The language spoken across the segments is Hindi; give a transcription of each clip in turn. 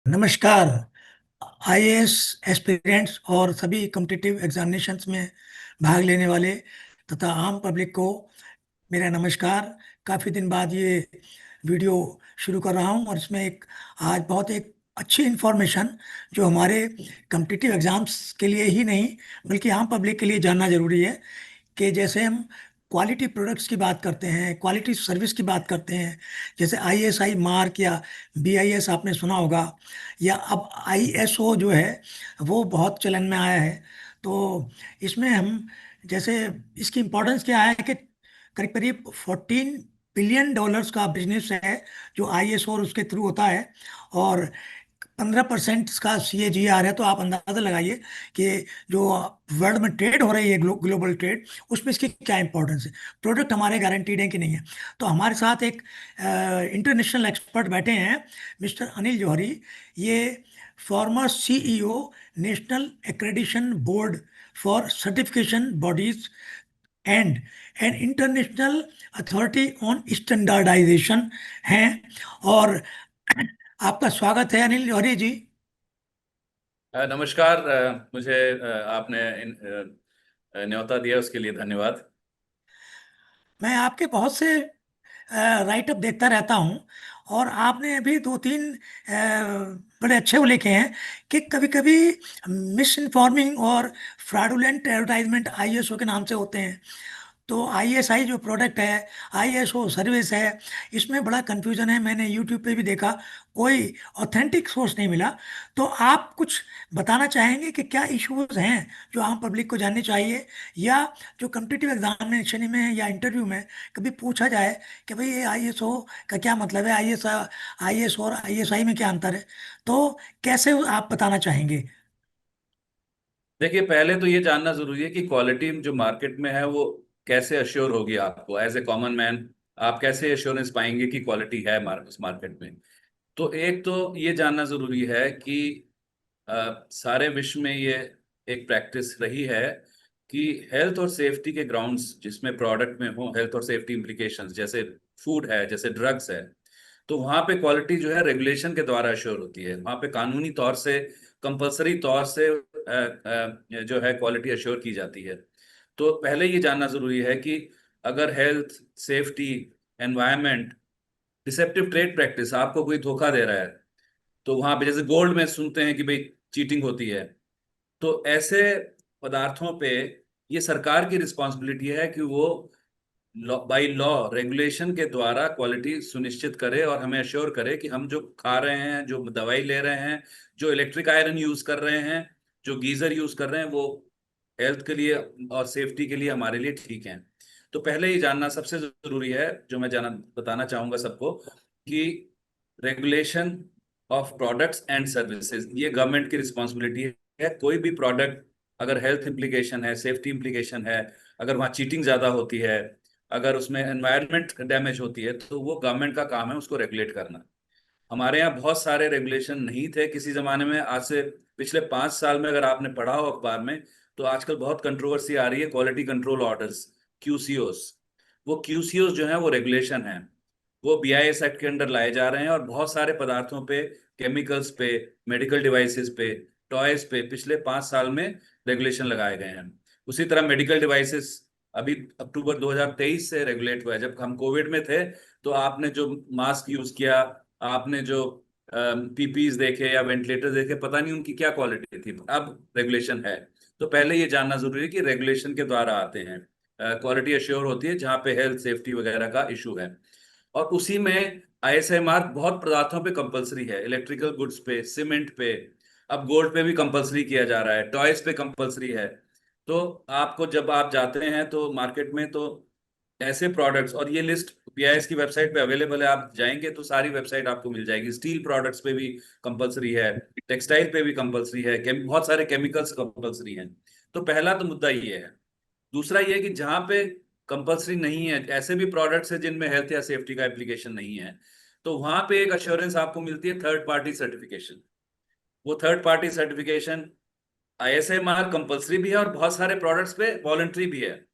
नमस्कार। आईएएस एस्पिरेंट्स और सभी कॉम्पिटिटिव एग्जामिनेशंस में भाग लेने वाले तथा आम पब्लिक को मेरा नमस्कार। काफ़ी दिन बाद ये वीडियो शुरू कर रहा हूँ और इसमें आज बहुत एक अच्छी इन्फॉर्मेशन जो हमारे कॉम्पिटिटिव एग्जाम्स के लिए ही नहीं बल्कि आम पब्लिक के लिए जानना जरूरी है कि जैसे हम क्वालिटी प्रोडक्ट्स की बात करते हैं, क्वालिटी सर्विस की बात करते हैं, जैसे आईएसआई मार्क या बीआईएस आपने सुना होगा, या अब आईएसओ जो है वो बहुत चलन में आया है। तो इसमें हम जैसे इसकी इम्पोर्टेंस क्या है कि करीब करीब 14 बिलियन डॉलर्स का बिजनेस है जो आईएसओ और उसके थ्रू होता है, और 15% का सीएजीआर है। तो आप अंदाजा लगाइए कि जो वर्ल्ड में ट्रेड हो रही है, ग्लोबल ट्रेड, उसमें इसकी क्या इंपॉर्टेंस है। प्रोडक्ट हमारे गारंटीड है कि नहीं है। तो हमारे साथ एक इंटरनेशनल एक्सपर्ट बैठे हैं, मिस्टर अनिल जौहरी। ये former CEO, national accreditation board for certification bodies and an international authority on standardisation हैं। और आपका स्वागत है अनिल जौहरी जी। नमस्कार। मुझे आपने न्योता दिया उसके लिए धन्यवाद। मैं आपके बहुत से राइटअप देखता रहता हूँ, और आपने अभी दो तीन बड़े अच्छे वो लिखे हैं कि कभी कभी मिस इन्फॉर्मिंग और फ्रॉडुलेंट एडवर्टाइजमेंट आईएसओ के नाम से होते हैं। तो आईएसआई जो प्रोडक्ट है, आईएसओ सर्विस है, इसमें बड़ा कंफ्यूजन है। मैंने यूट्यूब पे भी देखा, कोई ऑथेंटिक सोर्स नहीं मिला। तो आप कुछ बताना चाहेंगे कि क्या इश्यूज हैं जो आम पब्लिक को जाननी चाहिए, या जो कम्पिटिटिव एग्जामिनेशन में या इंटरव्यू में कभी पूछा जाए कि भाई ये आईएसओ का क्या मतलब है, आईएसओ और आईएसआई में क्या अंतर है, तो कैसे आप बताना चाहेंगे। देखिए, पहले तो ये जानना जरूरी है कि क्वालिटी जो मार्केट में है वो कैसे अश्योर होगी। आपको एज ए कॉमन मैन आप कैसे एश्योरेंस पाएंगे कि क्वालिटी है उस मार्केट में। तो एक तो ये जानना जरूरी है कि सारे विश्व में ये एक प्रैक्टिस रही है कि हेल्थ और सेफ्टी के ग्राउंड्स जिसमें प्रोडक्ट में हो हेल्थ और सेफ्टी इम्प्लीकेशंस, जैसे फूड है, जैसे ड्रग्स है, तो वहां पे क्वालिटी जो है रेगुलेशन के द्वारा अश्योर होती है। वहां पे कानूनी तौर से, कंपलसरी तौर से जो है क्वालिटी अश्योर की जाती है। तो पहले ये जानना जरूरी है कि अगर health, safety, environment, deceptive trade practice आपको कोई धोखा दे रहा है, तो वहां पे जैसे गोल्ड में सुनते हैं कि भाई चीटिंग होती है, तो ऐसे पदार्थों पे ये सरकार की रिस्पॉन्सिबिलिटी है कि वो बाई लॉ रेगुलेशन के द्वारा क्वालिटी सुनिश्चित करे और हमें अश्योर करे कि हम जो खा रहे हैं, जो दवाई ले रहे हैं, जो इलेक्ट्रिक आयरन यूज कर रहे हैं, जो गीजर यूज कर रहे हैं, वो हेल्थ के लिए और सेफ्टी के लिए हमारे लिए ठीक है। तो पहले ये जानना सबसे जरूरी है, जो मैं जाना बताना चाहूंगा सबको, कि regulation of products and services ये गवर्नमेंट की रिस्पॉन्सिबिलिटी है। कोई भी प्रोडक्ट अगर हेल्थ इम्प्लीकेशन है, सेफ्टी इम्प्लीकेशन है, अगर वहाँ चीटिंग ज्यादा होती है, अगर उसमें एनवायरनमेंट डैमेज होती है, तो वो गवर्नमेंट का काम है उसको रेगुलेट करना। हमारे यहाँ बहुत सारे रेगुलेशन नहीं थे किसी जमाने में। आज से पिछले 5 साल में अगर आपने पढ़ा हो अखबार में, तो आजकल बहुत कंट्रोवर्सी आ रही है क्वालिटी कंट्रोल ऑर्डर्स, क्यूसीओस। वो क्यूसीओस जो है वो रेगुलेशन है, वो बीआईएस एक्ट के अंडर लाए जा रहे हैं, और बहुत सारे पदार्थों पे, केमिकल्स पे, मेडिकल डिवाइसेस पे, टॉयज पे पिछले 5 साल में रेगुलेशन लगाए गए हैं। उसी तरह मेडिकल डिवाइसेस अभी अक्टूबर 2023 से रेगुलेट हुआ है। जब हम कोविड में थे, तो आपने जो मास्क यूज किया, आपने जो पीपीज देखे या वेंटिलेटर देखे, पता नहीं उनकी क्या क्वालिटी थी। अब रेगुलेशन है, तो पहले ये जानना जरूरी है कि रेगुलेशन के द्वारा आते हैं, क्वालिटी अश्योर होती है जहाँ पे हेल्थ सेफ्टी वगैरह का इशू है। और उसी में आईएसआई मार्क बहुत पदार्थों पे कंपलसरी है, इलेक्ट्रिकल गुड्स पे, सीमेंट पे, अब गोल्ड पे भी कंपलसरी किया जा रहा है, टॉयज पे कंपलसरी है। तो आपको जब आप जाते हैं तो मार्केट में, तो ऐसे प्रोडक्ट्स, और ये लिस्ट बीआईएस की वेबसाइट पे अवेलेबल है, आप जाएंगे तो सारी वेबसाइट आपको मिल जाएगी। स्टील प्रोडक्ट्स पे भी कंपलसरी है, टेक्सटाइल पे भी कंपलसरी है, बहुत सारे केमिकल्स कंपलसरी हैं। तो पहला तो मुद्दा ये है। दूसरा ये है कि जहां पे कंपलसरी नहीं है, ऐसे भी प्रोडक्ट्स है जिनमें हेल्थ या सेफ्टी का एप्लीकेशन नहीं है, तो वहां पे एक अश्योरेंस आपको मिलती है, थर्ड पार्टी सर्टिफिकेशन। वो third party certification ISI mark compulsory भी है, और बहुत सारे प्रोडक्ट्स पे वॉलंटरी भी है।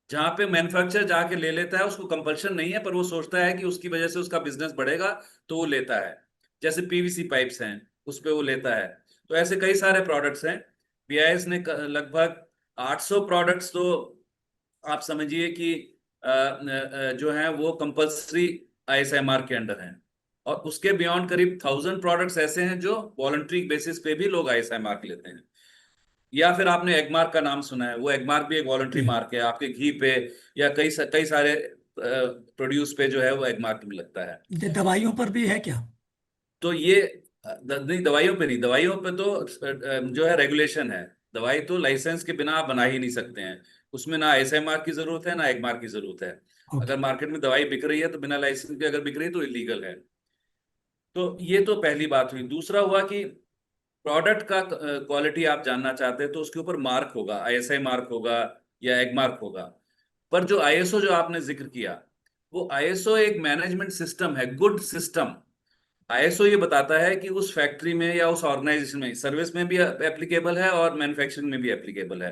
जहां पे मैन्युफैक्चरर जाके ले लेता है, उसको कंपल्शन नहीं है, पर वो सोचता है कि उसकी वजह से उसका बिजनेस बढ़ेगा, तो वो लेता है। जैसे पीवीसी पाइप्स हैं, उस पे वो लेता है। तो ऐसे कई सारे प्रोडक्ट्स हैं। बीआईएस ने लगभग 800 प्रोडक्ट्स तो आप समझिए कि जो है वो कंपल्सरी आईएसआईमार के अंडर हैं। और उसके बियॉन्ड करीब 1000 प्रोडक्ट्स ऐसे हैं जो वॉलंटरी बेसिस पे भी लोग आईएसआईमार लेते हैं। या फिर आपने एगमार्क का नाम सुना है, वो एगमार्क भी एक वॉलंटरी जी। मार्क है आपके घी पे, या कई सारे प्रोड्यूस पे जो है वो एगमार्क भी लगता है। ये दवाइयों पर भी है क्या? तो ये नहीं, दवाइयों पे नहीं, दवाइयों पे तो जो है रेगुलेशन है। दवाई तो लाइसेंस के बिना आप बना ही नहीं सकते हैं। उसमें ना एसएमआर की जरूरत है ना एगमार्क की जरूरत है। ओके। अगर मार्केट में दवाई बिक रही है तो बिना लाइसेंस के अगर बिक रही है तो इलीगल है। तो ये तो पहली बात हुई। दूसरा हुआ कि प्रोडक्ट का क्वालिटी आप जानना चाहते हैं तो उसके ऊपर मार्क होगा, आईएसआई मार्क होगा या एग मार्क होगा। पर जो आईएसओ जो आपने जिक्र किया, वो आईएसओ एक मैनेजमेंट सिस्टम है, गुड सिस्टम। आईएसओ ये बताता है कि उस फैक्ट्री में या उस ऑर्गेनाइजेशन में, सर्विस में भी एप्लीकेबल है और मैन्युफैक्चरिंग में भी एप्लीकेबल है।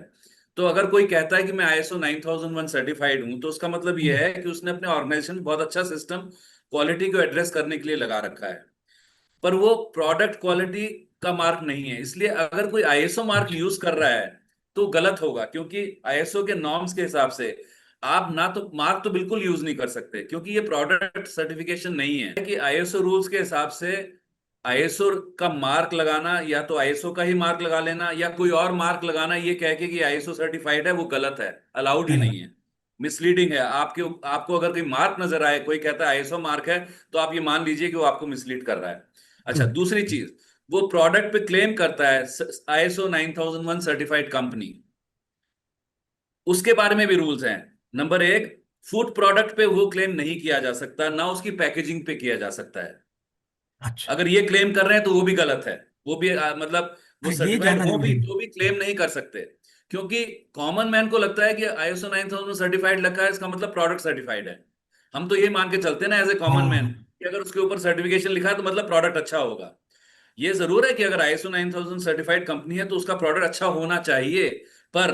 तो अगर कोई कहता है कि मैं आईएसओ 9001 सर्टिफाइड हूं, तो उसका मतलब यह हम्म। है कि उसने अपने ऑर्गेनाइजेशन में बहुत अच्छा सिस्टम क्वालिटी को एड्रेस करने के लिए लगा रखा है। पर वो प्रोडक्ट क्वालिटी का मार्क नहीं है। इसलिए अगर कोई आईएसओ मार्क ओके। यूज कर रहा है तो गलत होगा, क्योंकि आईएसओ के नॉर्म्स के हिसाब से आप ना तो मार्क तो बिल्कुल यूज नहीं कर सकते, क्योंकि ये प्रोडक्ट सर्टिफिकेशन नहीं है। कि आईएसओ रूल्स के हिसाब से आईएसओ का मार्क लगाना, या तो आईएसओ का ही मार्क लगा लेना या कोई और मार्क लगाना ये कह के कि आईएसओ सर्टिफाइड है, वो गलत है, अलाउड ही गलत। नहीं है, मिसलीडिंग है। आपके आपको अगर कोई मार्क नजर आए, कोई कहता है आईएसओ मार्क है, तो आप ये मान लीजिए कि वो आपको मिसलीड कर रहा है। अच्छा, गुड। दूसरी चीज, वो प्रोडक्ट पे क्लेम करता है आईएसओ 9001 सर्टिफाइड कंपनी, उसके बारे में भी रूल्स हैं। नंबर एक, फूड प्रोडक्ट पे वो क्लेम नहीं किया जा सकता, ना उसकी पैकेजिंग पे किया जा सकता है। अच्छा। अगर ये क्लेम कर रहे हैं तो वो भी गलत है। वो भी मतलब वो हाँ, ये सर्टिफाइड जानना हो भी जरूरी है। तो भी क्लेम नहीं कर सकते। क्योंकि कॉमन मैन को लगता है कि आईएसओ 9000 सर्टिफाइड लगा है, इसका मतलब प्रोडक्ट सर्टिफाइड है। हम तो ये मान के चलते हैं ना एज ए कॉमन मैन, हाँ। कि अगर उसके ऊपर सर्टिफिकेशन लिखा है तो मतलब प्रोडक्ट अच्छा होगा। ये जरूर है कि अगर आईएसओ 9000 सर्टिफाइड कंपनी है तो उसका प्रोडक्ट अच्छा होना चाहिए। पर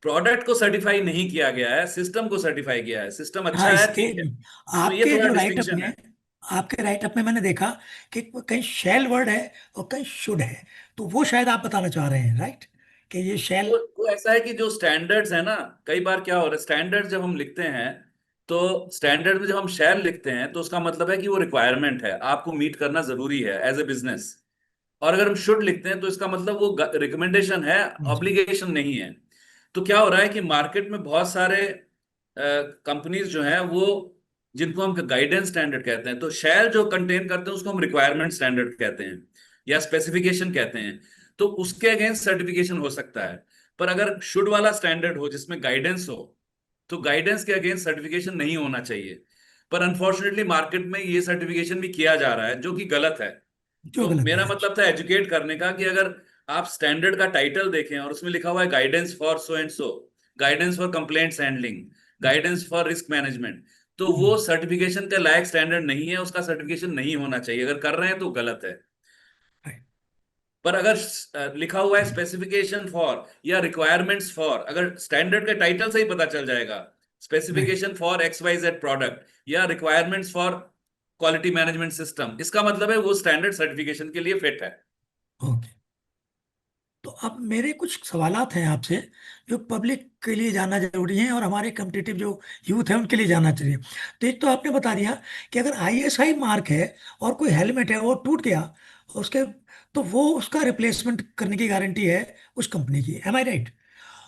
प्रोडक्ट को सर्टिफाई नहीं किया गया है, सिस्टम को सर्टिफाई किया है। सिस्टम हाँ, अच्छा है, इसके ठीक है। तो ये आपके थोड़ा जो राइटअप डिस्टिंक्शन में है। आपके राइटअप में मैंने देखा कि कहीं शैल वर्ड है और कहीं शुड है। तो वो शायद आप बताना चाह रहे हैं, राइट? कि ये शैल। वो ऐसा है कि जो स्टैंडर्ड्स है ना, कई बार क्या हो रहा है, स्टैंडर्ड जब हम लिखते हैं तो स्टैंडर्ड में जब हम शैल लिखते हैं तो उसका मतलब है कि वो रिक्वायरमेंट है, आपको मीट करना जरूरी है एज ए बिजनेस। और अगर हम शुड लिखते हैं तो इसका मतलब वो रिकमेंडेशन है, जी। ऑब्लिगेशन नहीं है। तो क्या हो रहा है कि मार्केट में बहुत सारे कंपनीज जो हैं वो, जिनको हम गाइडेंस स्टैंडर्ड कहते हैं, तो शैल जो कंटेन करते हैं उसको हम रिक्वायरमेंट स्टैंडर्ड कहते हैं या स्पेसिफिकेशन कहते हैं। तो उसके अगेंस्ट सर्टिफिकेशन हो सकता है। पर अगर शुड वाला स्टैंडर्ड हो जिसमें गाइडेंस हो, तो गाइडेंस के अगेंस्ट सर्टिफिकेशन नहीं होना चाहिए। पर अनफॉर्चुनेटली मार्केट में ये सर्टिफिकेशन भी किया जा रहा है, जो कि गलत है। जो तो गलत मेरा है। मतलब था एजुकेट करने का, कि अगर आप स्टैंडर्ड का टाइटल देखें और उसमें लिखा हुआ है guidance for so and so, guidance for complaints handling, guidance for risk management, तो वो हम्म। सर्टिफिकेशन का लायक स्टैंडर्ड नहीं है, उसका सर्टिफिकेशन नहीं होना चाहिए। अगर कर रहे हैं तो गलत है। राइट। पर अगर लिखा हुआ है स्पेसिफिकेशन फॉर या रिक्वायरमेंट्स फॉर, अगर स्टैंडर्ड के टाइटल से ही पता चल जाएगा, right. Specification for X Y Z product या requirements for quality management system, इसका मतलब है वो स्टैंडर्ड सर्टिफिकेशन के लिए फिट है। ओके। तो अब मेरे कुछ सवालात हैं आपसे, जो पब्लिक के लिए जानना जरूरी है और हमारे कम्पिटिटिव जो यूथ है उनके लिए जानना चाहिए। तो एक तो आपने बता दिया कि अगर आईएसआई मार्क है और कोई हेलमेट है वो टूट गया उसके, तो वो उसका रिप्लेसमेंट करने की गारंटी है उस कंपनी की, एम आई राइट?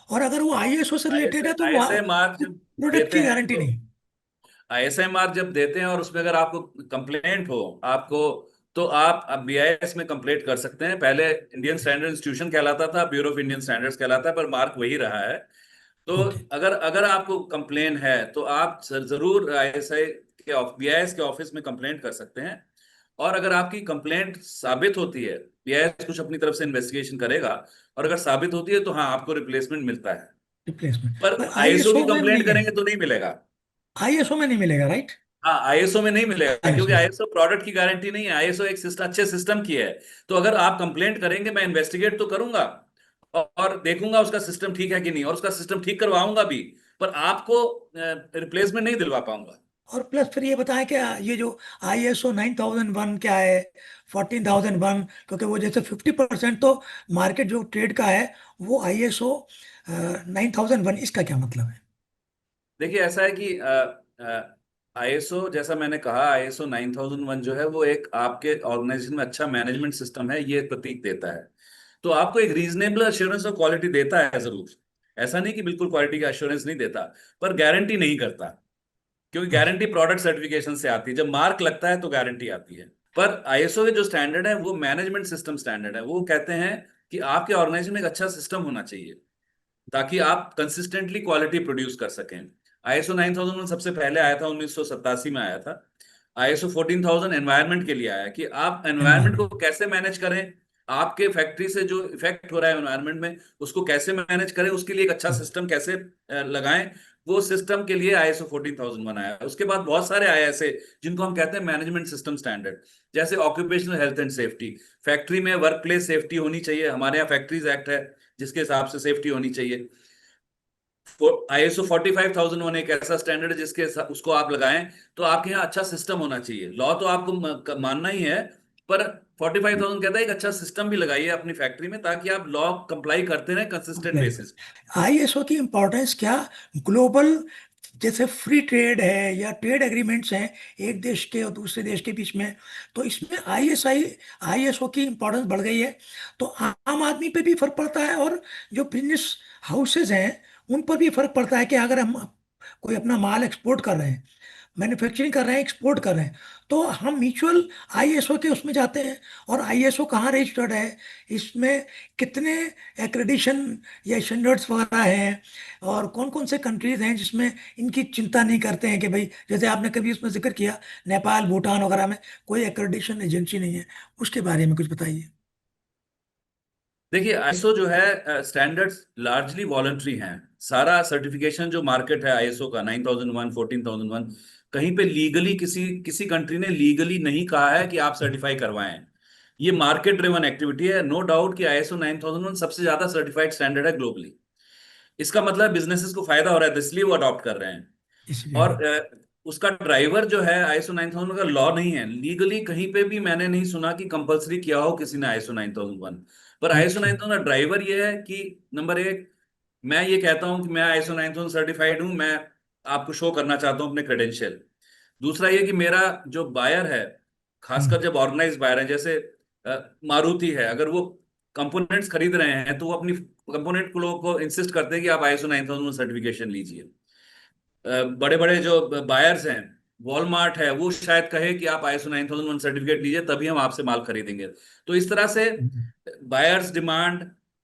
और अगर वो आईएसओ से रिलेटेड आईएसआई है तो वो आईएसआई मार्क जब प्रोडक्ट देते की हैं गारंटी तो, नहीं। आईएसआई मार्क जब देते हैं और उसमें अगर आपको कंप्लेंट हो, आपको, तो आप बीआईएस में कंप्लेंट कर सकते हैं। पहले इंडियन स्टैंडर्ड इंस्टीट्यूशन कहलाता था, ब्यूरो ऑफ इंडियन स्टैंडर्ड्स कहलाता है, पर मार्क वही रहा है। तो ओके। अगर अगर आपको कंप्लेन है तो आप जरूर आईएसआई के बीआईएस के ऑफिस में कंप्लेंट कर सकते हैं। और अगर आपकी कंप्लेंट साबित होती है, बीआईएस कुछ अपनी तरफ से इन्वेस्टिगेशन करेगा, और अगर साबित होती है तो हाँ, आपको रिप्लेसमेंट मिलता है। रिप्लेसमेंट पर पर आईएसओ की आईएसओ में नहीं कंप्लेंट है। करेंगे तो नहीं मिलेगा। आईएसओ में नहीं मिलेगा, राइट? हाँ, आईएसओ में नहीं मिलेगा, क्योंकि आईएसओ। आईएसओ प्रोडक्ट की गारंटी नहीं है, आईएसओ एक सिस्टम, अच्छे सिस्टम की है। तो अगर आप कंप्लेंट करेंगे, मैं इन्वेस्टिगेट तो करूंगा और देखूंगा उसका सिस्टम ठीक है कि नहीं, और उसका सिस्टम ठीक करवाऊंगा भी, पर आपको रिप्लेसमेंट नहीं दिलवा पाऊंगा। और प्लस फिर ये बताएं कि ये जो ISO 9001 क्या है, 14,001, क्योंकि वो जैसे 50% तो मार्केट जो ट्रेड का है वो ISO 9001, इसका क्या मतलब है? देखिए ऐसा है कि आईएसओ, जैसा मैंने कहा, आईएसओ 9001 जो है वो एक आपके ऑर्गेनाइजेशन में अच्छा मैनेजमेंट सिस्टम है, ये प्रतीक देता है। तो आपको एक रीजनेबल अश्योरेंस ऑफ क्वालिटी देता है जरूर। ऐसा नहीं कि बिल्कुल क्वालिटी का अश्योरेंस नहीं देता, पर गारंटी नहीं करता। क्योंकि अच्छा। गारंटी प्रोडक्ट सर्टिफिकेशन से आती है, जब मार्क लगता है तो गारंटी आती है। पर आईएसओ के जो स्टैंडर्ड है वो मैनेजमेंट सिस्टम स्टैंडर्ड है। वो कहते हैं कि आपके ऑर्गेनाइजेशन में एक अच्छा सिस्टम होना चाहिए ताकि आप कंसिस्टेंटली क्वालिटी प्रोड्यूस कर सकें। आईएसओ 9001 सबसे पहले आया था, 1987 में आया था। आईएसओ 14000 एनवायरनमेंट के लिए आया कि आप एनवायरनमेंट को एनवायरमेंट। कैसे मैनेज करें। आपके फैक्ट्री से जो इफेक्ट हो रहा है एनवायरनमेंट में, उसको कैसे मैनेज करें, उसके लिए एक अच्छा सिस्टम कैसे लगाएं। वो सिस्टम के लिए आईएसओ 14001 आया। उसके बाद बहुत सारे आए ऐसे जिनको हम कहते हैं मैनेजमेंट सिस्टम स्टैंडर्ड। जैसे occupational health and safety, factory में वर्क प्लेस सेफ्टी होनी चाहिए। हमारे यहाँ फैक्ट्रीज एक्ट है जिसके हिसाब से सेफ्टी होनी चाहिए। आईएसओ 45001 एक ऐसा स्टैंडर्ड है उसको आप लगाएं तो आपके यहाँ अच्छा सिस्टम होना चाहिए। लॉ तो आपको मानना ही है, पर 45000 कहता है एक अच्छा सिस्टम भी लगाइए अपनी फैक्ट्री में ताकि आप लॉ कंप्लाई करते रहें कंसिस्टेंट बेसिस। ISO की इम्पोर्टेंस क्या ग्लोबल, जैसे फ्री ट्रेड है या ट्रेड एग्रीमेंट्स हैं एक देश के और दूसरे देश के बीच में, तो इसमें ISO की इम्पोर्टेंस बढ़ गई है। तो आम आदमी पे भी फर्क पड़ता है, और जो बिजनेस हाउसेज हैं उन पर भी फर्क पड़ता है कि अगर हम कोई अपना माल एक्सपोर्ट कर रहे हैं, मैन्युफैक्चरिंग कर रहे हैं, एक्सपोर्ट कर रहे हैं, तो हम म्यूचुअल ISO के उसमें जाते हैं। और ISO कहाँ रजिस्टर्ड है, इसमें कितने एक्रेडिशन या स्टैंडर्ड्स वगैरह हैं, और कौन कौन से कंट्रीज हैं जिसमें इनकी चिंता नहीं करते हैं कि भाई, जैसे आपने कभी उसमें जिक्र किया नेपाल भूटान वगैरह में कोई एक्रेडिशन एजेंसी नहीं है, उसके बारे में कुछ बताइए। देखिए आईएसओ जो है स्टैंडर्ड्स लार्जली वॉलंटरी हैं। सारा सर्टिफिकेशन जो मार्केट है आईएसओ का 9001, 14001, कहीं पे लीगली किसी किसी कंट्री ने लीगली नहीं कहा है कि आप सर्टिफाई करवाएं। ये मार्केट ड्रिवन एक्टिविटी है। नो डाउट कि आईएसओ 9001 सबसे ज्यादा सर्टिफाइड स्टैंडर्ड है ग्लोबली। इसका मतलब बिजनेसेस को फायदा हो रहा है तो इसलिए वो अडॉप्ट कर रहे हैं। इसलिए और उसका ड्राइवर जो है आईएसओ 9001 का लॉ नहीं है। लीगली कहीं पे भी मैंने नहीं सुना कि कंपलसरी किया हो किसी ने आईएसओ 9001। पर आईएसओ ओके। 9001 का ड्राइवर ये है कि नंबर एक, मैं ये कहता हूं कि मैं आईएसओ 9001 सर्टिफाइड हूं, मैं आपको शो करना चाहता हूं अपने क्रेडेंशियल। दूसरा ये कि मेरा जो बायर है, खासकर जब ऑर्गेनाइज बायर है, जैसे मारुति है, अगर वो कंपोनेंट्स खरीद रहे हैं तो वो अपनी कंपोनेंट को लोगों को इंसिस्ट करते हैं कि आप आईएसओ 9001 सर्टिफिकेशन लीजिए। बड़े बड़े जो बायर्स हैं, वॉलमार्ट है, वो शायद कहे कि आप आईएसओ 9001 सर्टिफिकेट लीजिए तभी हम आपसे माल खरीदेंगे। तो इस तरह से बायर्स डिमांड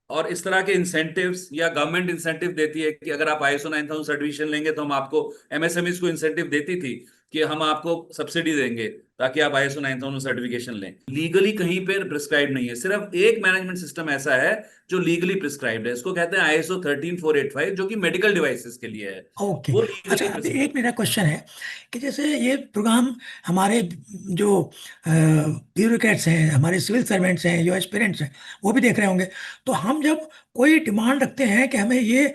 और इस तरह के इंसेंटिव्स, या गवर्नमेंट इंसेंटिव देती है कि अगर आप आईएसओ 9000 सर्टिफिकेशन लेंगे तो हम आपको, एमएसएमईज को इंसेंटिव देती थी कि हम आपको सब्सिडी देंगे ताकि आप आईएसओ 9000 सर्टिफिकेशन लें। लीगली कहीं पे प्रिस्क्राइब नहीं है। सिर्फ एक मैनेजमेंट सिस्टम ऐसा है जो लीगली प्रिस्क्राइब्ड है, इसको कहते हैं आईएसओ 13485, जो कि मेडिकल डिवाइसेस के लिए है। ओके। वो अच्छा, लीगली अभी प्रिस्क्राइब। एक मेरा क्वेश्चन है कि जैसे ये प्रोग्राम हमारे जो ब्यूरोक्रेट्स हैं, हमारे सिविल सर्वेंट्स हैं, जो एस्पिरेंट्स हैं, वो भी देख रहे होंगे। तो हम जब कोई डिमांड रखते हैं कि हमें ये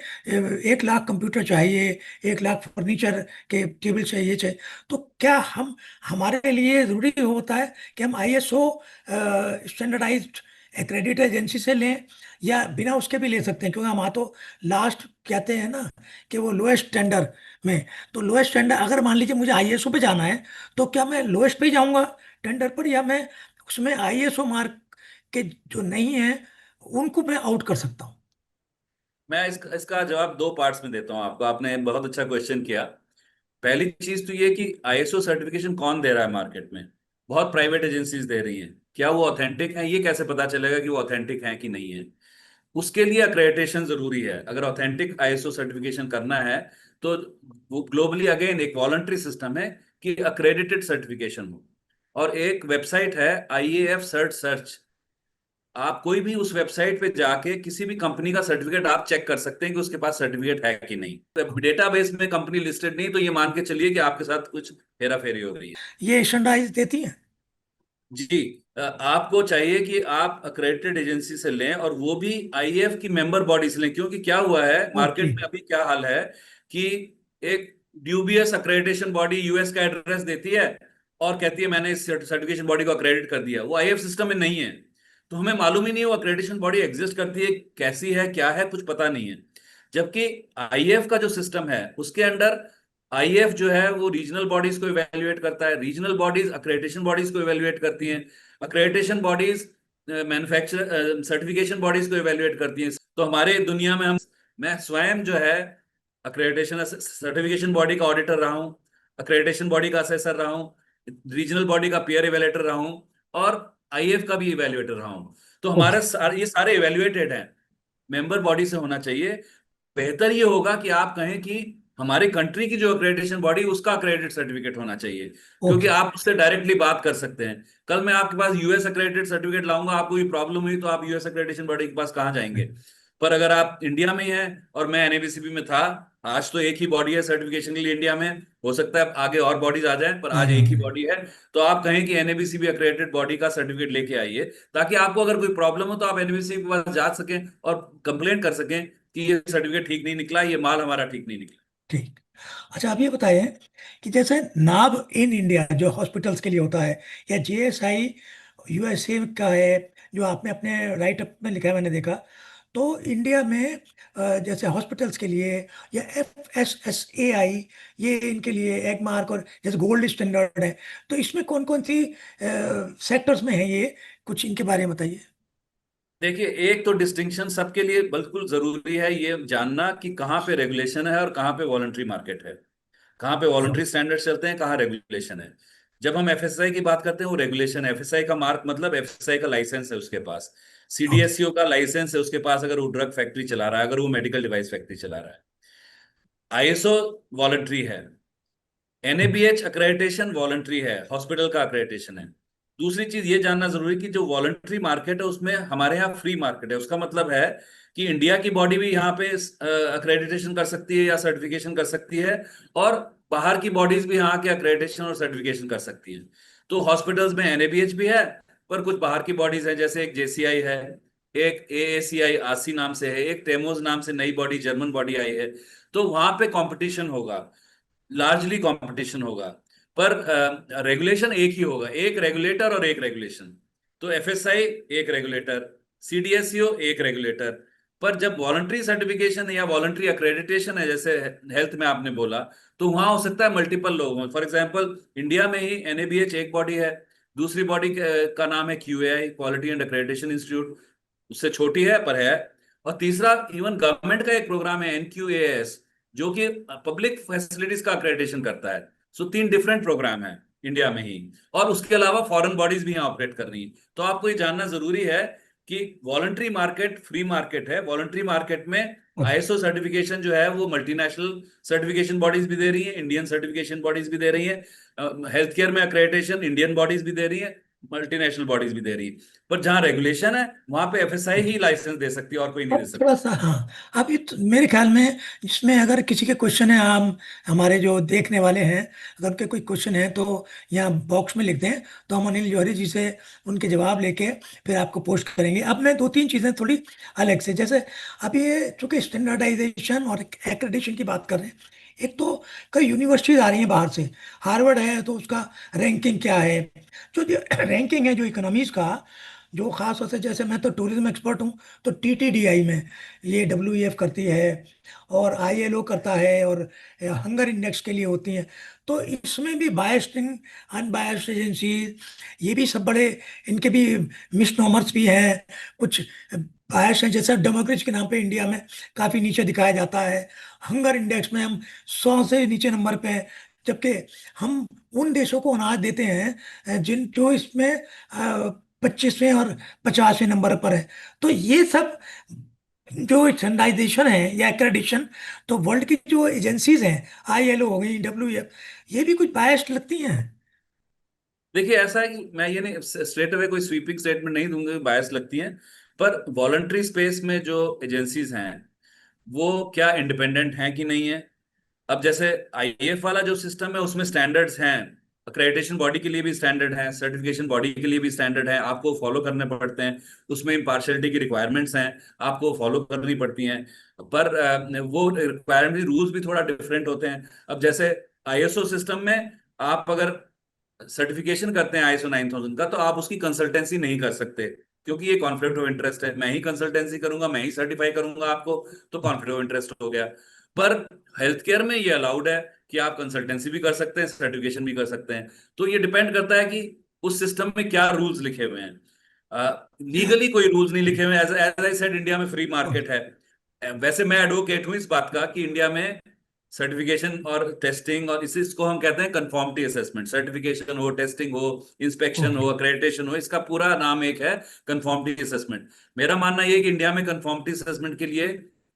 1 लाख कंप्यूटर चाहिए, 1 लाख फर्नीचर के टेबल चाहिए, चाहिए, तो क्या हम, हमारे लिए ज़रूरी होता है कि हम ISO स्टैंडर्डाइज्ड एक्रेडिट एजेंसी से लें, या बिना उसके भी ले सकते हैं? क्योंकि हम तो लास्ट कहते हैं ना कि वो लोएस्ट टेंडर में, तो लोएस्ट टेंडर अगर मान लीजिए मुझे ISO पे जाना है, तो क्या मैं लोएस्ट पे ही जाऊंगा टेंडर पर, या मैं उसमें ISO मार्क के जो नहीं है उनको मैं आउट कर सकता हूँ? मैं इसका जवाब दो पार्ट्स में देता हूं आपको। आपने बहुत अच्छा क्वेश्चन किया। पहली चीज तो ये कि आईएसओ सर्टिफिकेशन कौन दे रहा है मार्केट में। बहुत प्राइवेट एजेंसीज दे रही हैं। क्या वो ऑथेंटिक है, ये कैसे पता चलेगा कि वो ऑथेंटिक है कि नहीं है? उसके लिए अक्रेडिटेशन जरूरी है। अगर ऑथेंटिक आईएसओ सर्टिफिकेशन करना है तो वो ग्लोबली अगेन एक वॉलंटरी सिस्टम है कि अक्रेडिटेड सर्टिफिकेशन हो। और एक वेबसाइट है IAF सर्च सर्च। आप कोई भी उस वेबसाइट पे जाके किसी भी कंपनी का सर्टिफिकेट आप चेक कर सकते हैं कि उसके पास सर्टिफिकेट है कि नहीं। तो डेटाबेस में कंपनी लिस्टेड नहीं तो ये मान के चलिए कि आपके साथ कुछ हेरा फेरी हो रही है। ये स्टैंडर्डाइज देती हैं? जी। आपको चाहिए कि आप अक्रेडिटेड एजेंसी से लें, और वो भी आईएएफ की मेंबर बॉडी से लें। क्योंकि क्या हुआ है ओके। मार्केट में अभी क्या हाल है कि एक ड्यूबियस अक्रेडिटेशन बॉडी यूएस का एड्रेस देती है और कहती है मैंने इस सर्टिफिकेशन बॉडी को अक्रेडिट कर दिया, वो आईएएफ सिस्टम में नहीं है। तो हमें मालूम ही नहीं है वो अक्रेडिटेशन बॉडी एग्जिस्ट करती है, कैसी है, क्या है, कुछ पता नहीं है। जबकि आईएएफ का जो सिस्टम है उसके अंडर आईएएफ जो है वो रीजनल बॉडीज को इवेल्युएट करता है, रीजनल बॉडीज अक्रेडिटेशन बॉडीज को इवेल्युएट करती हैं, accreditation bodies manufacture certification bodies को इवेल्युएट करती हैं। तो हमारे दुनिया में हम, मैं स्वयं जो है अक्रेडिटेशन सर्टिफिकेशन बॉडी का ऑडिटर रहा हूँ, अक्रेडिटेशन बॉडी का असेसर रहा हूँ, रीजनल बॉडी का पीयर इवेल्युएटर रहा हूँ, और आईएएफ का भी इवेल्युएटर रहा हूँ। तो ओके। हमारा ये सारे इवेल्युएटेड हैं, मेंबर बॉडी से होना चाहिए। बेहतर ये होगा कि आप कहें कि हमारी कंट्री की जो अक्रेडिटेशन बॉडी उसका अक्रेडिटेड सर्टिफिकेट होना चाहिए, क्योंकि ओके। आप उससे डायरेक्टली बात कर सकते हैं। कल मैं आपके पास यूएस अक्रेडिटेड सर्टिफिकेट लाऊंगा, आपको कोई प्रॉब्लम हुई तो आप यूएस अक्रेडिटेशन बॉडी के पास कहाँ जाएंगे? पर अगर आप इंडिया में ही हैं, और मैं एनएबीसीबी में था, आज तो एक ही बॉडी है सर्टिफिकेशन के लिए इंडिया में, हो सकता है आगे और बॉडीज आ जाए, पर आ आज एक ही जाएंगे। बॉडी है। तो आप कहें कि एनएबीसीबी अक्रेडिटेड बॉडी का सर्टिफिकेट लेके आइए, ताकि आपको अगर कोई प्रॉब्लम हो तो आप एनएबीसीबी के पास जा सकें और कंप्लेंट कर सकें कि ये सर्टिफिकेट ठीक नहीं निकला, ये माल हमारा ठीक नहीं निकला। ठीक। अच्छा, आप ये बताइए कि जैसे नाभ इन इंडिया जो हॉस्पिटल्स के लिए होता है, या जीएसआई यूएसए का है, जो आपने अपने राइट अप में लिखा है, मैंने देखा। तो इंडिया में जैसे हॉस्पिटल्स के लिए, या FSSAI, ये इनके लिए एक मार्क, और जैसे गोल्ड स्टैंडर्ड है, तो इसमें कौन कौन सी सेक्टर्स में है ये, कुछ इनके बारे में बताइए। देखिए, एक तो डिस्टिंक्शन सबके लिए बिल्कुल जरूरी है ये जानना कि कहाँ पे रेगुलेशन है और कहाँ पे वॉलंटरी मार्केट है, कहाँ पे हाँ। वॉलंटरी स्टैंडर्ड चलते हैं, कहाँ रेगुलेशन है। जब हम एफएसआई की बात करते हैं वो रेगुलेशन है, एफएसआई का मार्क मतलब एफएसआई का लाइसेंस है उसके पास, ओके। सीडीएसईओ का लाइसेंस है उसके पास अगर वो ड्रग फैक्ट्री चला रहा है, अगर वो मेडिकल डिवाइस फैक्ट्री चला रहा है। आईएसओ वॉलंटरी है, ओके। एनएबीएच अक्रेडिटेशन वॉलंटरी है, हॉस्पिटल का अक्रेडिटेशन है। दूसरी चीज ये जानना जरूरी है कि जो वॉलंटरी मार्केट है उसमें हमारे यहाँ फ्री मार्केट है, उसका मतलब है कि इंडिया की बॉडी भी यहाँ पे अक्रेडिटेशन कर सकती है या सर्टिफिकेशन कर सकती है, और बाहर की बॉडीज भी यहाँ के अक्रेडिटेशन और सर्टिफिकेशन कर सकती है। तो हॉस्पिटल्स में एनएबीएच भी है, पर कुछ बाहर की बॉडीज है, जैसे एक जेसीआई है, एक एएसीआई आरसी नाम से है, एक टेमोज नाम से नई बॉडी जर्मन बॉडी आई है। तो वहां पे कंपटीशन होगा, लार्जली कंपटीशन होगा, पर रेगुलेशन एक ही होगा, एक रेगुलेटर और एक रेगुलेशन। तो एफएसआई एक रेगुलेटर, सीडीएसईओ एक रेगुलेटर। पर जब वॉलंटरी सर्टिफिकेशन है या वॉलंटरी अक्रेडिटेशन है, जैसे हेल्थ में आपने बोला, तो वहां हो सकता है मल्टीपल लोग हों। फॉर एग्जांपल इंडिया में ही एनएबीएच एक बॉडी है, दूसरी बॉडी का नाम है क्यूएआई, क्वालिटी एंड अक्रेडिटेशन इंस्टीट्यूट, उससे छोटी है पर है। और तीसरा, इवन गवर्नमेंट का एक प्रोग्राम है एनक्यूएएस, जो कि पब्लिक फैसिलिटीज का अक्रेडिटेशन करता है। सो तीन डिफरेंट प्रोग्राम है इंडिया में ही, और उसके अलावा फॉरेन बॉडीज भी यहाँ ऑपरेट कर रही हैं। तो आपको ये जानना जरूरी है कि वॉलंटरी मार्केट फ्री मार्केट है, वॉलंटरी मार्केट में ओके। आईएसओ सर्टिफिकेशन जो है वो मल्टीनेशनल सर्टिफिकेशन बॉडीज भी दे रही है, इंडियन सर्टिफिकेशन बॉडीज भी दे रही है, हेल्थ केयर में अक्रेडिटेशन इंडियन बॉडीज भी दे रही है, मल्टीनेशनल बॉडीज भी दे रही है। पर जहां रेगुलेशन है वहां पे एफएसआई ही लाइसेंस दे सकती है और कोई नहीं दे अब सकता। थोड़ा सा, हाँ, अभी तो मेरे ख्याल में इसमें अगर किसी के क्वेश्चन है, हम हमारे जो देखने वाले हैं, अगर उनके कोई क्वेश्चन है तो यहाँ बॉक्स में लिख दें, तो हम अनिल जौहरी जी से उनके जवाब लेके फिर आपको पोस्ट करेंगे। अब मैं दो तीन चीज़ें थोड़ी अलग से, जैसे अभी ये चूंकि स्टैंडर्डाइजेशन और एक्रेडिटेशन की बात कर रहे हैं, एक तो कई यूनिवर्सिटीज आ रही हैं बाहर से। हार्वर्ड है तो उसका रैंकिंग क्या है, जो रैंकिंग है जो इकोनॉमीज का, जो खास तौर से, जैसे मैं तो टूरिज्म एक्सपर्ट हूँ, तो TTDI में ये WEF करती है, और ILO करता है, और हंगर इंडेक्स के लिए होती हैं। तो इसमें भी बायस्ड, अनबायस्ड एजेंसी, ये भी सब बड़े, इनके भी मिसनॉमर्स भी हैं कुछ, बायस हैं। जैसे डेमोक्रेसी के नाम पे इंडिया में काफ़ी नीचे दिखाया जाता है, हंगर इंडेक्स में हम 100 से नीचे नंबर पे हैं, जबकि हम उन देशों को अनाज देते हैं जिन जो इसमें 25वें और 50वें नंबर पर है। तो ये सब जो स्टैंडर्डाइजेशन है या एक्रेडिशन, तो वर्ल्ड की जो एजेंसीज हैं, ILO हो गई, WEF, ये भी कुछ बायस्ड लगती हैं। देखिए, ऐसा है कि मैं ये नहीं स्ट्रेट अवे कोई स्वीपिंग स्टेटमेंट नहीं दूंगा बायस लगती हैं, पर वॉलंटरी स्पेस में जो एजेंसीज हैं वो क्या इंडिपेंडेंट हैं कि नहीं है। अब जैसे आईएएफ वाला जो सिस्टम है उसमें स्टैंडर्ड्स हैं, अक्रेडिटेशन बॉडी के लिए भी स्टैंडर्ड है, सर्टिफिकेशन बॉडी के लिए भी स्टैंडर्ड है, आपको फॉलो करने पड़ते हैं। उसमें इम्पार्शलिटी की रिक्वायरमेंट्स हैं, आपको फॉलो करनी पड़ती हैं। पर वो रिक्वायरमेंट रूल्स भी थोड़ा डिफरेंट होते हैं। अब जैसे आईएसओ सिस्टम में आप अगर सर्टिफिकेशन करते हैं आईएसओ 9000 का, तो आप उसकी कंसल्टेंसी नहीं कर सकते, क्योंकि ये कॉन्फ्लिक्ट ऑफ इंटरेस्ट है। मैं ही कंसल्टेंसी करूंगा, मैं ही सर्टिफाई करूंगा आपको, तो कॉन्फ्लिक्ट ऑफ इंटरेस्ट हो गया। पर हेल्थ केयर में ये अलाउड है कि आप कंसल्टेंसी भी कर सकते हैं, सर्टिफिकेशन भी कर सकते हैं। तो ये डिपेंड करता है कि उस सिस्टम में क्या रूल्स लिखे हुए हैं। लीगली कोई रूल्स नहीं लिखे हुए। As as I said, India में फ्री मार्केट है। वैसे मैं एडवोकेट हूं इस बात का कि इंडिया में सर्टिफिकेशन और टेस्टिंग, और इसी इसको हम कहते हैं कंफॉर्मिटी असेसमेंट। सर्टिफिकेशन हो, टेस्टिंग हो, इंस्पेक्शन हो, ओके। अक्रेडिटेशन हो, इसका पूरा नाम एक है कंफॉर्मिटी असेसमेंट। मेरा मानना यह है कि इंडिया में कंफॉर्मिटी असेसमेंट के लिए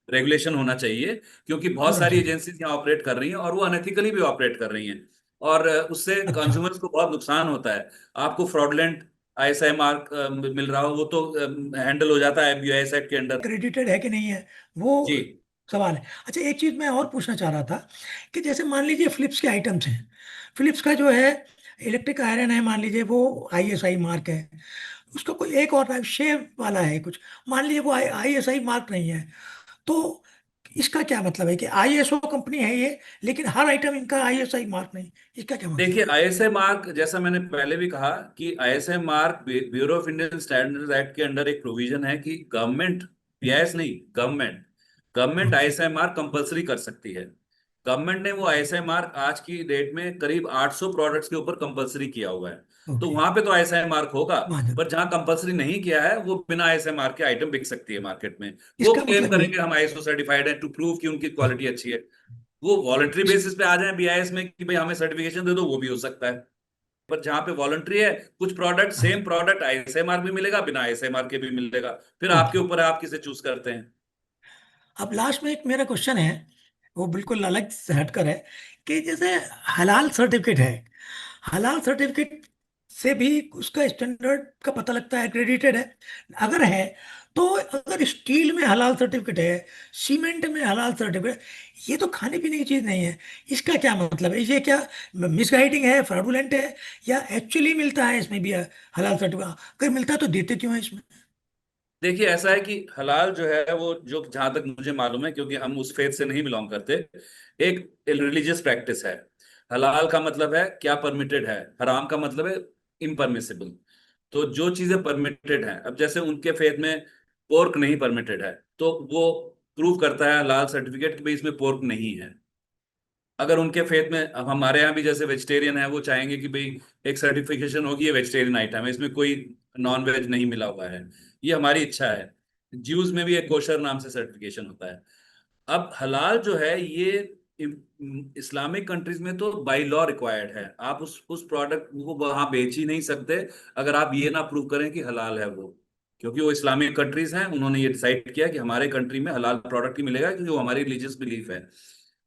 रेगुलेशन होना चाहिए, क्योंकि बहुत होना सारी चाहिए। एजेंसीज यहाँ ऑपरेट कर रही हैं और वो अनएथिकली भी ऑपरेट कर रही हैं। और उससे अच्छा। कंज्यूमर्स को बहुत नुकसान होता है। आपको फ्रॉडलेंट आईएसआई मार्क मिल रहा हो, वो तो हैंडल हो जाता है बीआईएस एक्ट के अंडर। क्रेडिटेड है कि नहीं है, वो जी। सवाल है। अच्छा, एक चीज मैं और पूछना चाह रहा था कि जैसे मान लीजिए फिलिप्स के आइटम्स हैं, फिलिप्स का जो है इलेक्ट्रिक आयरन है, मान लीजिए वो आईएसआई मार्क है, उसका कोई एक और टाइप शेप वाला है कुछ, मान लीजिए वो आईएसआई मार्क नहीं है, तो इसका क्या मतलब है कि आईएसओ कंपनी है ये, लेकिन हर आइटम इनका आईएसआई मार्क नहीं, इसका क्या मतलब देखिए, है? आईएसआई मार्क, जैसा मैंने पहले भी कहा कि ISI mark bureau of Indian standards act के अंडर एक प्रोविजन है कि गवर्नमेंट, बीआईएस नहीं, government government okay. ISI mark compulsory कर सकती है। गवर्नमेंट ने वो आईएसआई मार्क आज की डेट में करीब 800 प्रोडक्ट्स के ऊपर कंपलसरी किया हुआ है। तो ओके। वहां पे तो आईएसआई मार्क होगा। वहाँ पर जाता जहां कंपलसरी नहीं किया है, वो बिना आईएसआई मार्क के आइटम बिक सकती है मार्केट में। वो इसका क्लेम मतलब ये। करेंगे हम आईएसओ सर्टिफाइड है, टू प्रूव कि उनकी हाँ। क्वालिटी अच्छी है। वो वॉलंटरी इस, बेसिस पे आ जाए बीआईएस में कि भाई हमें सर्टिफिकेशन दे दो, वो भी हो सकता है। पर जहां पे वॉलंटरी है, कुछ प्रोडक्ट, हाँ। सेम प्रोडक्ट आईएसआई भी मिलेगा, बिना आईएसआई के भी मिलेगा। फिर ओके। आपके ऊपर है, आप किसे चूज करते हैं। अब लास्ट में एक मेरा क्वेश्चन है, वो बिल्कुल अलग से हटकर है, कि जैसे हलाल सर्टिफिकेट है, हलाल सर्टिफिकेट से भी उसका स्टैंडर्ड का पता लगता है, क्रेडिटेड है अगर है, तो अगर स्टील में हलाल सर्टिफिकेट है, सीमेंट में हलाल सर्टिफिकेट, ये तो खाने पीने की चीज़ नहीं है, इसका क्या मतलब है? ये क्या मिसगाइडिंग है, फ्रॉडुलेंट है, या एक्चुअली मिलता है इसमें भी हलाल सर्टिफिकेट? अगर मिलता है तो देते क्यों है इसमें? देखिए, ऐसा है कि हलाल जो है वो, जो जहां तक मुझे मालूम है, क्योंकि हम उस फेथ से नहीं बिलोंग करते, एक रिलीजियस प्रैक्टिस है। हलाल का मतलब है क्या परमिटेड है, हराम का मतलब है इम्परमिसिबल। तो जो चीजें परमिटेड हैं, अब जैसे उनके फेथ में पोर्क नहीं परमिटेड है, तो वो प्रूव करता है हलाल सर्टिफिकेट कि भाई इसमें पोर्क नहीं है। अगर उनके फेथ में, अब हमारे यहाँ भी जैसे वेजिटेरियन है, वो चाहेंगे कि भाई एक सर्टिफिकेशन होगी, ये वेजिटेरियन आइटम है, इसमें कोई नॉन वेज नहीं मिला हुआ है। ये हमारी इच्छा है। ज्यूज में भी एक कोशर नाम से सर्टिफिकेशन होता है। अब हलाल जो है ये इस्लामिक कंट्रीज में तो बाई लॉ रिक्वायर्ड है। आप उस प्रोडक्ट को वहां बेच ही नहीं सकते अगर आप ये ना प्रूव करें कि हलाल है वो। क्योंकि वो इस्लामिक कंट्रीज हैं, उन्होंने ये डिसाइड किया कि हमारे कंट्री में हलाल प्रोडक्ट ही मिलेगा, क्योंकि वो हमारी रिलीजियस बिलीफ है।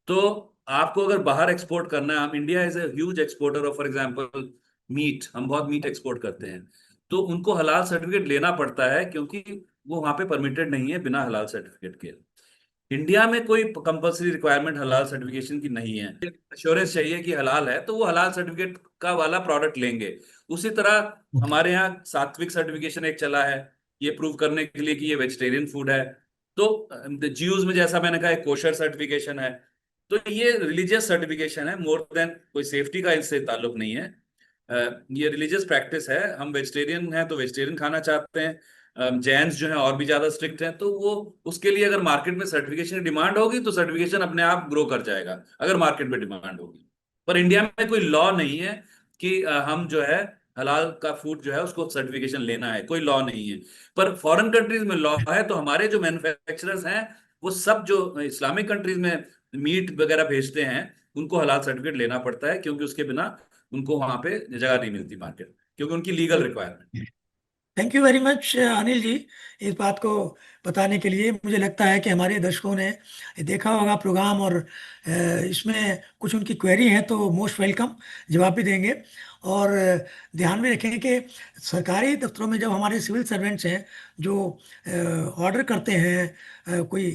तो आपको अगर बाहर एक्सपोर्ट करना है, हम, India is a huge exporter of, for example, meat, हम बहुत मीट एक्सपोर्ट करते हैं। तो उनको हलाल सर्टिफिकेट लेना पड़ता है, क्योंकि वो वहां पे परमिटेड नहीं है बिना हलाल सर्टिफिकेट के। इंडिया में कोई कंपलसरी रिक्वायरमेंट हलाल सर्टिफिकेशन की नहीं है। अश्योरेंस चाहिए कि हलाल है, तो वो हलाल सर्टिफिकेट का वाला प्रोडक्ट लेंगे। उसी तरह ओके। हमारे यहाँ सात्विक सर्टिफिकेशन एक चला है, ये प्रूव करने के लिए कि ये वेजिटेरियन फूड है। तो ज्यूज में जैसा मैंने कहा, एक कोशर सर्टिफिकेशन है। तो ये रिलीजियस सर्टिफिकेशन है, मोर देन कोई सेफ्टी का इससे ताल्लुक नहीं है। ये रिलीजियस प्रैक्टिस है। हम वेजिटेरियन हैं तो वेजिटेरियन खाना चाहते हैं। जैन्स जो है और भी ज्यादा स्ट्रिक्ट हैं, तो वो, उसके लिए अगर मार्केट में सर्टिफिकेशन की डिमांड होगी, तो सर्टिफिकेशन अपने आप ग्रो कर जाएगा, अगर मार्केट में डिमांड होगी। पर इंडिया में कोई लॉ नहीं है कि हम जो है हलाल का फूड जो है उसको सर्टिफिकेशन लेना है, कोई लॉ नहीं है। पर फॉरेन कंट्रीज में लॉ है। तो हमारे जो मैन्युफैक्चरर्स हैं, वो सब जो इस्लामिक कंट्रीज में मीट वगैरह भेजते हैं, उनको हलाल सर्टिफिकेट लेना पड़ता है, क्योंकि उसके बिना उनको वहां पे जगह नहीं मिलती मार्केट, क्योंकि उनकी legal requirement. Thank you very much Anil ji, इस बात को बताने के लिए। मुझे लगता है कि हमारे दर्शकों ने देखा होगा प्रोग्राम, और इसमें कुछ उनकी क्वेरी है तो मोस्ट वेलकम, जवाब भी देंगे। और ध्यान में रखें कि सरकारी दफ्तरों में जब हमारे सिविल सर्वेंट्स हैं जो ऑर्डर करते हैं कोई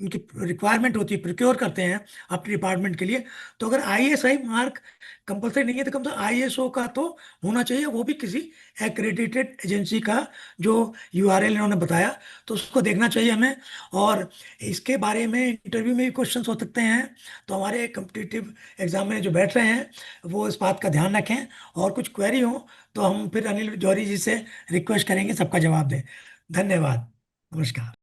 उनकी रिक्वायरमेट होती है, प्रिक्योर करते हैं अपने डिपार्टमेंट के लिए, तो अगर आईएसआई मार्क कंपलसरी नहीं है तो कम तो आईएसओ का तो होना चाहिए, वो भी किसी एक्रेडिटेड एजेंसी का, जो यूआरएल इन्होंने बताया, तो उसको देखना चाहिए हमें। और इसके बारे में इंटरव्यू में भी क्वेश्चंस हो सकते हैं, तो हमारे कम्पिटिटिव एग्जाम में जो बैठ रहे हैं वो इस बात का ध्यान रखें। और कुछ क्वेरी हो तो हम फिर अनिल जौहरी जी से रिक्वेस्ट करेंगे सबका जवाब दें। धन्यवाद। नमस्कार।